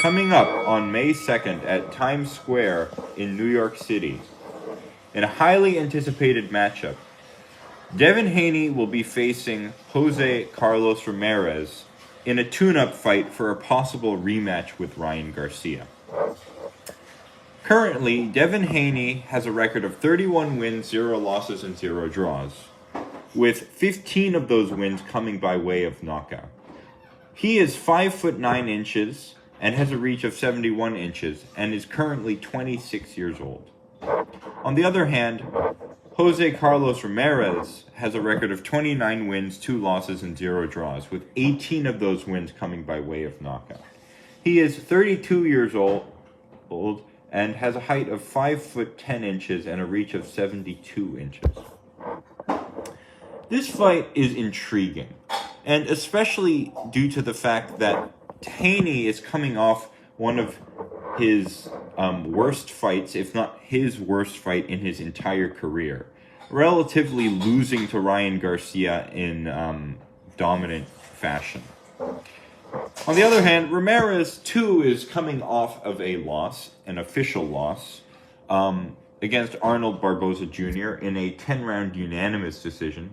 Coming up on May 2nd at Times Square in New York City, in a highly anticipated matchup, Devin Haney will be facing Jose Carlos Ramirez in a tune-up fight for a possible rematch with Ryan Garcia. Currently, Devin Haney has a record of 31 wins, 0 losses, and 0 draws, with 15 of those wins coming by way of knockout. He is 5'9" and has a reach of 71 inches and is currently 26 years old. On the other hand, Jose Carlos Ramirez has a record of 29 wins, 2 losses, and 0 draws, with 18 of those wins coming by way of knockout. He is 32 years old and has a height of 5'10" and a reach of 72 inches. This fight is intriguing, and especially due to the fact that Haney is coming off one of his worst fights, if not his worst fight in his entire career, relatively losing to Ryan Garcia in dominant fashion. On the other hand, Ramirez, too, is coming off of a loss, an official loss, against Arnold Barboza Jr. in a 10-round unanimous decision.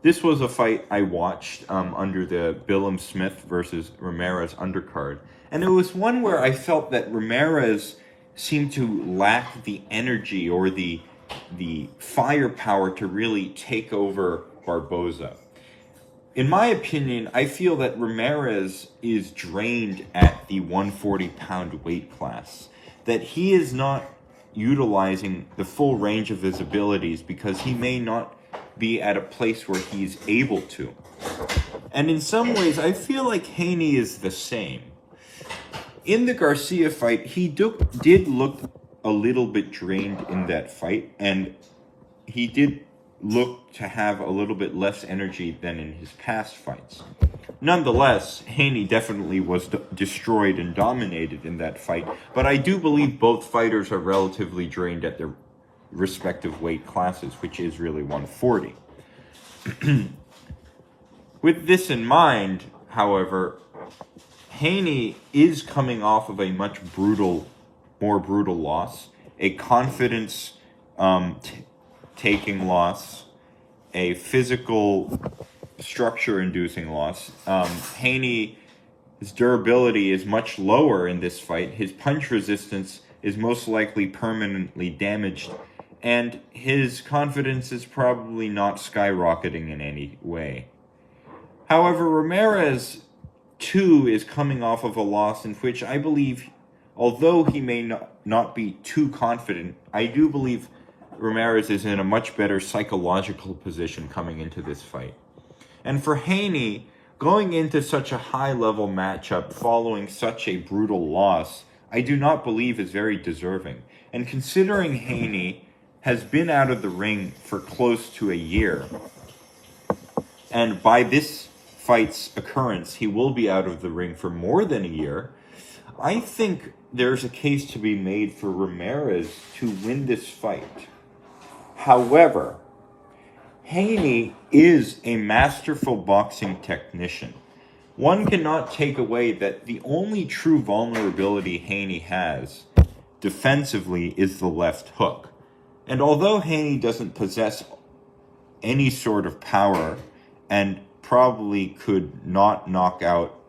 This was a fight I watched under the Billum Smith versus Ramirez undercard, and it was one where I felt that Ramirez seemed to lack the energy or the firepower to really take over Barboza. In my opinion, I feel that Ramirez is drained at the 140-pound weight class, that he is not utilizing the full range of his abilities because he may not be at a place where he's able to. And in some ways, I feel like Haney is the same. In the Garcia fight, he did look a little bit drained in that fight, and he did look to have a little bit less energy than in his past fights. Nonetheless, Haney definitely was destroyed and dominated in that fight, but I do believe both fighters are relatively drained at their respective weight classes, which is really 140. With this in mind, however, Haney is coming off of a much more brutal loss, a confidence taking loss, a physical structure-inducing loss. Haney's durability is much lower in this fight. His punch resistance is most likely permanently damaged, and his confidence is probably not skyrocketing in any way. However, Ramirez, too, is coming off of a loss in which I believe, although he may not be too confident, I do believe Ramirez is in a much better psychological position coming into this fight. And for Haney, going into such a high-level matchup following such a brutal loss, I do not believe is very deserving. And considering Haney has been out of the ring for close to a year, and by this fight's occurrence, he will be out of the ring for more than a year, I think there's a case to be made for Ramirez to win this fight. However, Haney is a masterful boxing technician. One cannot take away that the only true vulnerability Haney has defensively is the left hook. And although Haney doesn't possess any sort of power and probably could not knock out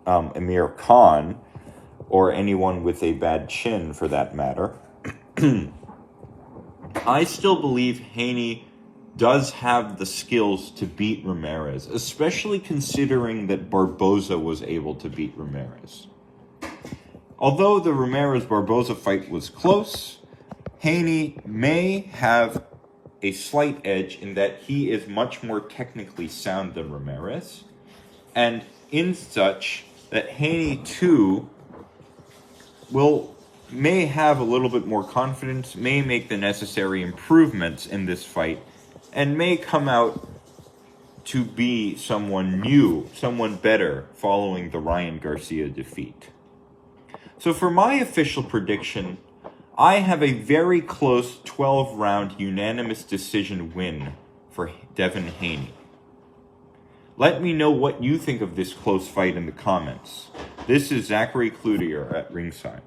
Amir Khan or anyone with a bad chin for that matter, I still believe Haney does have the skills to beat Ramirez, especially considering that Barboza was able to beat Ramirez. Although the Ramirez-Barboza fight was close, Haney may have a slight edge in that he is much more technically sound than Ramirez, and in such that Haney too may have a little bit more confidence, may make the necessary improvements in this fight, and may come out to be someone new, someone better, following the Ryan Garcia defeat. So for my official prediction, I have a very close 12-round unanimous decision win for Devin Haney. Let me know what you think of this close fight in the comments. This is Zachary Cloutier at Ringside.